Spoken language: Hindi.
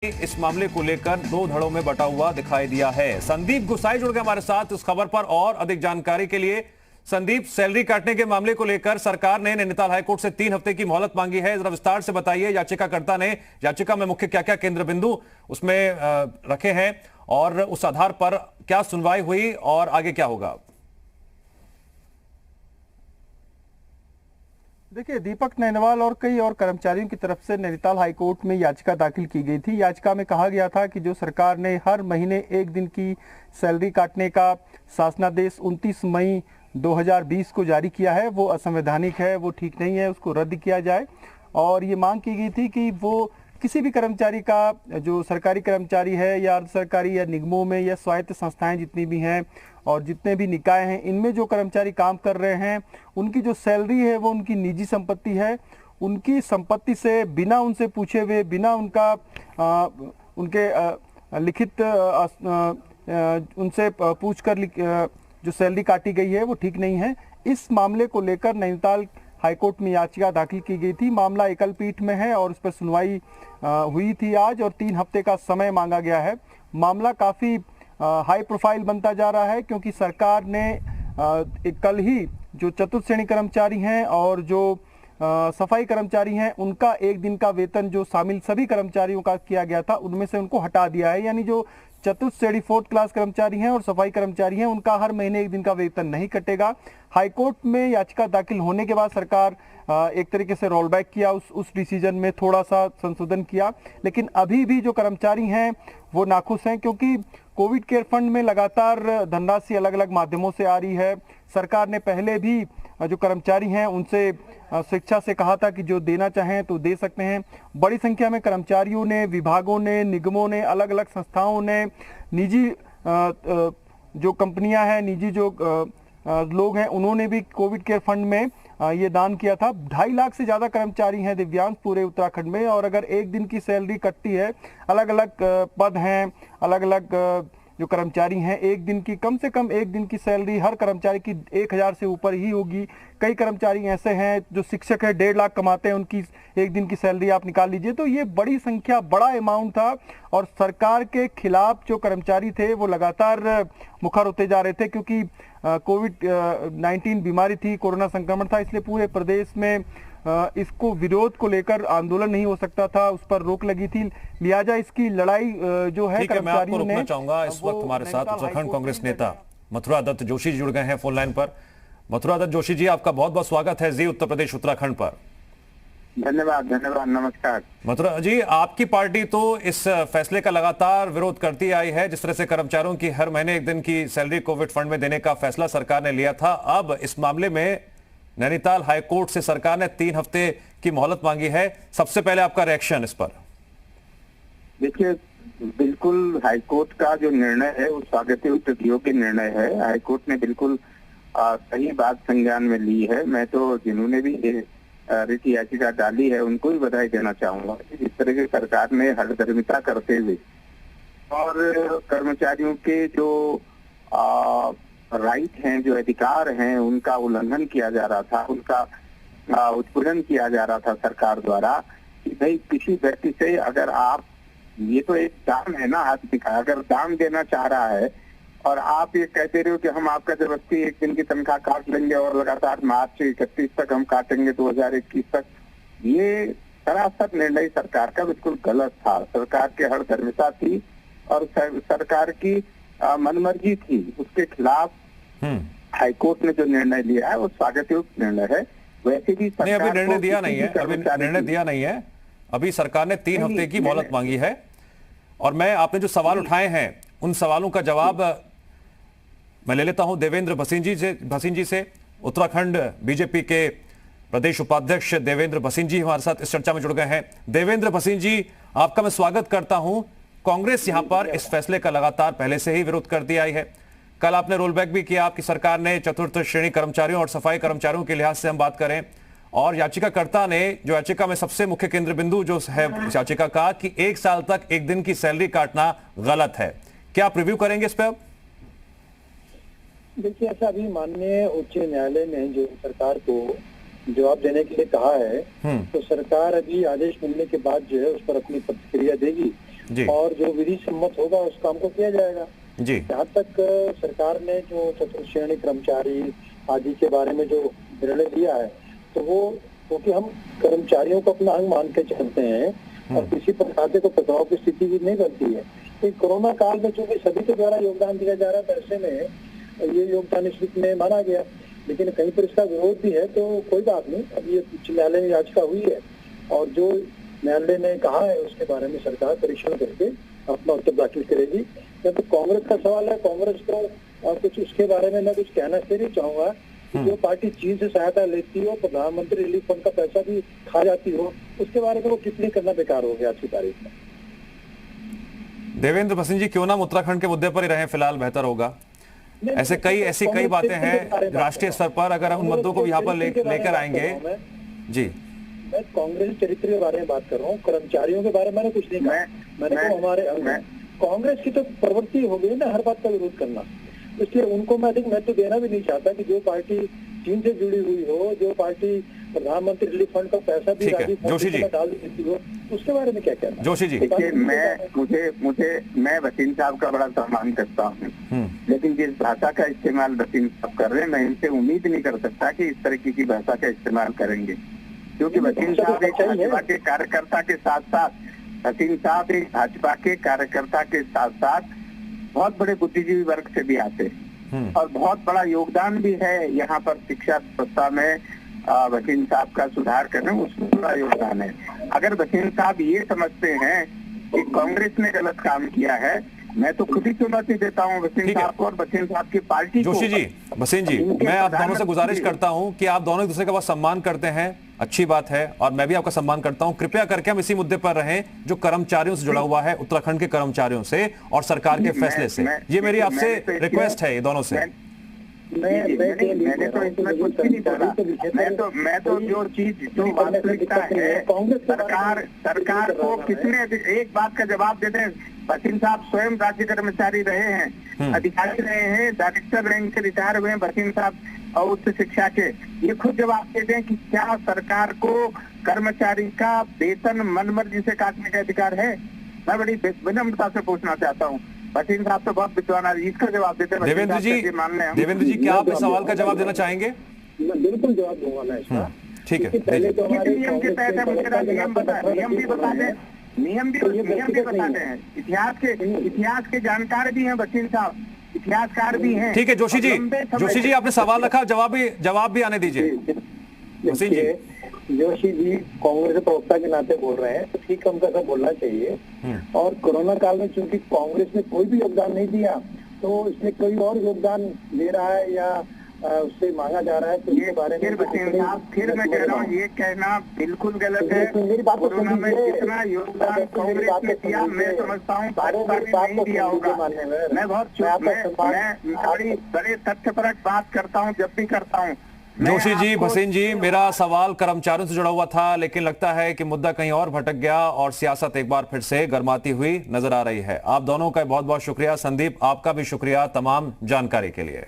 इस मामले को लेकर दो धड़ों में बटा हुआ दिखाई दिया है। संदीप गुसाई जुड़ गए हमारे साथ इस खबर पर और अधिक जानकारी के लिए। संदीप, सैलरी काटने के मामले को लेकर सरकार ने नैनीताल हाईकोर्ट से 3 हफ्ते की मोहलत मांगी है। जरा विस्तार से बताइए, याचिकाकर्ता ने याचिका में मुख्य क्या क्या केंद्र बिंदु उसमें रखे हैं और उस आधार पर क्या सुनवाई हुई और आगे क्या होगा? देखिए, दीपक नैनवाल और कई और कर्मचारियों की तरफ से नैनीताल हाईकोर्ट में याचिका दाखिल की गई थी। याचिका में कहा गया था कि जो सरकार ने हर महीने एक दिन की सैलरी काटने का शासनादेश 29 मई 2020 को जारी किया है, वो असंवैधानिक है, वो ठीक नहीं है, उसको रद्द किया जाए। और ये मांग की गई थी कि वो किसी भी कर्मचारी का, जो सरकारी कर्मचारी है या अर्ध सरकारी या निगमों में या स्वायत्त संस्थाएं जितनी भी हैं और जितने भी निकाय हैं, इनमें जो कर्मचारी काम कर रहे हैं, उनकी जो सैलरी है वो उनकी निजी संपत्ति है। उनकी संपत्ति से बिना उनसे पूछे हुए, बिना उनका उनके लिखित उनसे पूछ कर जो सैलरी काटी गई है वो ठीक नहीं है। इस मामले को लेकर नैनीताल हाईकोर्ट में याचिका दाखिल की गई थी। मामला एकल पीठ में है और उस पर सुनवाई हुई थी आज और 3 हफ्ते का समय मांगा गया है। मामला काफ़ी हाई प्रोफाइल बनता जा रहा है क्योंकि सरकार ने कल ही जो चतुर्थ श्रेणी कर्मचारी हैं और जो सफाई कर्मचारी हैं, उनका एक दिन का वेतन जो शामिल सभी कर्मचारियों का किया गया था, उनमें से उनको हटा दिया है। यानी जो चतुर्थ श्रेणी 4th क्लास कर्मचारी हैं और सफाई कर्मचारी हैं, उनका हर महीने एक दिन का वेतन नहीं कटेगा। हाईकोर्ट में याचिका दाखिल होने के बाद सरकार एक तरीके से रोल बैक किया, उस डिसीजन में थोड़ा सा संशोधन किया। लेकिन अभी भी जो कर्मचारी हैं वो नाखुश हैं क्योंकि कोविड केयर फंड में लगातार धनराशि अलग अलग माध्यमों से आ रही है। सरकार ने पहले भी जो कर्मचारी हैं उनसे शिक्षा से कहा था कि जो देना चाहें तो दे सकते हैं। बड़ी संख्या में कर्मचारियों ने, विभागों ने, निगमों ने, अलग अलग संस्थाओं ने, निजी जो कंपनियां हैं, निजी जो लोग हैं, उन्होंने भी कोविड केयर फंड में ये दान किया था। 2.5 लाख से ज़्यादा कर्मचारी हैं दिव्यांग पूरे उत्तराखंड में और अगर एक दिन की सैलरी कटती है, अलग अलग पद हैं, अलग अलग जो कर्मचारी हैं, एक दिन की, कम से कम एक दिन की सैलरी हर कर्मचारी की 1000 से ऊपर ही होगी। कई कर्मचारी ऐसे हैं जो शिक्षक है, 1.5 लाख कमाते हैं, उनकी एक दिन की सैलरी आप निकाल लीजिए। तो ये बड़ी संख्या, बड़ा अमाउंट था और सरकार के खिलाफ जो कर्मचारी थे वो लगातार मुखर होते जा रहे थे क्योंकि कोविड-19 बीमारी थी, कोरोना संक्रमण था, इसलिए पूरे प्रदेश में इसको विरोध को लेकर आंदोलन नहीं हो सकता था, उस पर रोक लगी थी। लिहाजा इसकी लड़ाई जो है कर्मचारियों ने। मैं आपको चाहूंगा इस वक्त हमारे साथ उत्तराखंड कांग्रेस नेता मथुरा दत्त जोशी जुड़ गए हैं फोन लाइन पर। मथुरा दत्त जोशी जी, आपका बहुत बहुत स्वागत है जी उत्तर प्रदेश उत्तराखंड पर। धन्यवाद, नमस्कार। मथुरा जी, आपकी पार्टी तो इस फैसले का लगातार विरोध करती आई है, जिस तरह से कर्मचारियों की हर महीने एक दिन की सैलरी कोविड फंड में देने का फैसला सरकार ने लिया था। अब इस मामले में नैनीताल हाईकोर्ट से सरकार ने 3 हफ्ते की मोहलत मांगी है। सबसे पहले आपका रिएक्शन इस पर? देखिए, बिल्कुल हाईकोर्ट का जो निर्णय है वो स्वागत योग्य निर्णय है। हाईकोर्ट ने बिल्कुल सही बात संज्ञान में ली है। मैं तो जिन्होंने भी रिट याचिका डाली है उनको भी बधाई देना चाहूंगा। इस तरह की सरकार ने हठधर्मिता करते हुए और कर्मचारियों के जो राइट हैं, जो अधिकार हैं, उनका उल्लंघन किया जा रहा था, उनका उत्पीड़न किया जा रहा था सरकार द्वारा कि भाई किसी व्यक्ति से अगर आप, ये तो एक दान है ना आदमी का, अगर दान देना चाह रहा है और आप ये कहते रहे हो कि हम आपका जबरदस्ती एक दिन की तनख्वाह काट लेंगे और लगातार मार्च से 31 तक हम काटेंगे 2021 तक, ये सरासर निर्णय सरकार का बिल्कुल गलत था। सरकार की हठधर्मिता थी और सरकार की मनमर्जी थी। उसके खिलाफ हाईकोर्ट ने जो निर्णय लिया है वो स्वागत योग्य निर्णय है। वैसे भी नहीं, अभी निर्णय दिया नहीं है, अभी निर्णय दिया नहीं है। अभी सरकार ने 3 हफ्ते की मोहलत मांगी है और मैं, आपने जो सवाल उठाए हैं उन सवालों का जवाब मैं ले लेता हूं देवेंद्र भसीन जी से। उत्तराखंड बीजेपी के प्रदेश उपाध्यक्ष देवेंद्र भसीन जी हमारे साथ इस चर्चा में जुड़ गए हैं। देवेंद्र भसीन जी, आपका मैं स्वागत करता हूं। कांग्रेस यहां पर इस फैसले का लगातार पहले से ही विरोध करती आई है। कल आपने रोल बैक भी किया, आपकी सरकार ने चतुर्थ श्रेणी कर्मचारियों और सफाई कर्मचारियों के लिहाज से हम बात करें, और याचिकाकर्ता ने जो याचिका में सबसे मुख्य केंद्र बिंदु जो है याचिका का कि 1 साल तक एक दिन की सैलरी काटना गलत है। क्या आप रिव्यू करेंगे इस पर? देखिए, ऐसा अभी माननीय उच्च न्यायालय ने जो सरकार को जवाब देने के लिए कहा है, तो सरकार अभी आदेश मिलने के बाद जो है उस पर अपनी प्रतिक्रिया देगी जी। और जो विधि सम्मत होगा उस काम को किया जाएगा। जी। जहाँ तक सरकार ने जो चतुर्थ श्रेणी कर्मचारी आदि के बारे में जो निर्णय लिया है, तो वो क्योंकि हम कर्मचारियों को अपना अंग मान के चलते हैं और किसी प्रकार से कोई टकराव की स्थिति भी नहीं बनती है। तो कोरोना काल में चूंकि सभी के द्वारा योगदान दिया जा रहा है, तो ऐसे में ये योगदान इस रीत में माना गया, लेकिन कहीं पर इसका विरोध भी है, तो कोई बात नहीं। अब ये उच्च न्यायालय में याचिका हुई है और जो न्यायालय ने कहा है उसके बारे में सरकार परीक्षण करके अपना उत्तर दाखिल करेगी। जब तो कांग्रेस का सवाल है, कांग्रेस को कुछ उसके बारे में मैं कुछ कहना नहीं चाहूंगा। जो पार्टी चीन से सहायता लेती हो, प्रधानमंत्री रिलीफ फंड का पैसा भी खा जाती हो, उसके बारे में वो टिप्पणी करना बेकार हो गया आज की तारीख में। देवेंद्र भसीन जी, क्यों ना हम उत्तराखंड के मुद्दे पर ही रहें फिलहाल, बेहतर होगा। ऐसी कई बातें हैं राष्ट्रीय स्तर पर, अगर हम उन मुद्दों को यहाँ पर लेकर आएंगे। जी, मैं कांग्रेस चरित्र के बारे में बात कर रहा हूँ, कर्मचारियों के बारे में मैंने कुछ नहीं कहा। मैंने तो हमारे कांग्रेस की तो प्रवृत्ति हो गई ना हर बात का विरोध करना, इसलिए उनको मैं तो देना भी नहीं चाहता कि जो पार्टी चीन से जुड़ी हुई हो, जो पार्टी प्रधानमंत्री रिलीफ फंड का पैसा भी जोशी जी डाल देती हो, उसके बारे में क्या कहना। जोशी जी, देखिए, मैं वसीम साहब का बड़ा सम्मान करता हूँ, लेकिन जिस भाषा का इस्तेमाल वसीम साहब कर रहे हैं, मैं इनसे उम्मीद नहीं कर सकता कि इस तरीके की भाषा का इस्तेमाल करेंगे, क्योंकि वसीम साहब एक भाजपा के कार्यकर्ता के साथ साथ बहुत बड़े बुद्धिजीवी वर्ग से भी आते हैं और बहुत बड़ा योगदान भी है यहाँ पर शिक्षा व्यवस्था में वसीम साहब का सुधार करने में उसमें बड़ा योगदान है। अगर वसीम साहब ये समझते हैं कि कांग्रेस ने गलत काम किया है, मैं तो खुद ही चुनौती देता हूँ वसीम साहब को और वसीम साहब की पार्टी को। जोशी जी, भसीन जी, मैं आप दोनों से गुजारिश करता हूं कि आप दोनों एक दूसरे का बहुत सम्मान करते हैं, अच्छी बात है, और मैं भी आपका सम्मान करता हूं। कृपया करके हम इसी मुद्दे पर रहें जो कर्मचारियों से जुड़ा हुआ है, उत्तराखंड के कर्मचारियों से और सरकार के फैसले से। ये मेरी आपसे रिक्वेस्ट है, ये दोनों से। मैंने तो इसमें कुछ भी नहीं बोला। मैं तो जो वास्तविकता है, सरकार को किसने एक बात का जवाब देते हैं। वसीम साहब स्वयं राज्य कर्मचारी रहे हैं, अधिकारी रहे हैं, डायरेक्टर रैंक से रिटायर हुए हैं वसीम साहब और उच्च शिक्षा के। ये खुद जवाब देते हैं कि क्या सरकार को कर्मचारी का वेतन मनमर्जी से काटने का अधिकार है। मैं बड़ी विनम्रता से पूछना चाहता हूँ। वसीम साहब तो बहुत विद्वान है, इसका जवाब देते हैं। देवेंद्र जी, क्या आप इस सवाल का जवाब देना चाहेंगे? मैं बिल्कुल जवाब दूंगा मैं इसका। ठीक है, पहले तो नियम के तहत है, मुझे नियम भी बताते हैं। इतिहास के जानकार भी हैं वसीम साहब, इतिहासकार भी हैं। ठीक है जोशी जी, आपने सवाल रखा, जवाब भी आने दीजिए। वसीम जी, जोशी जी कांग्रेस प्रवक्ता के नाते बोल रहे हैं, तो ठीक है, उनका सब बोलना चाहिए। और कोरोना काल में चूंकि कांग्रेस ने कोई भी योगदान नहीं दिया, तो इसमें कोई और योगदान दे रहा है या उससे मांगा जा रहा है, तो ये बारे में फिर मैं कह रहा हूँ, ये कहना बिल्कुल गलत है। मेरी बात कोरोना में जितना योगदान कांग्रेस ने दिया, मैं समझता हूँ भाजपा ने नहीं दिया होगा। मैं बड़े तथ्यपरक बात करता हूँ जब भी करता हूँ। जोशी जी, भसीन जी, मेरा सवाल कर्मचारियों से जुड़ा हुआ था, लेकिन लगता है कि मुद्दा कहीं और भटक गया और सियासत एक बार फिर से गर्माती हुई नजर आ रही है। आप दोनों का बहुत बहुत शुक्रिया। संदीप, आपका भी शुक्रिया तमाम जानकारी के लिए।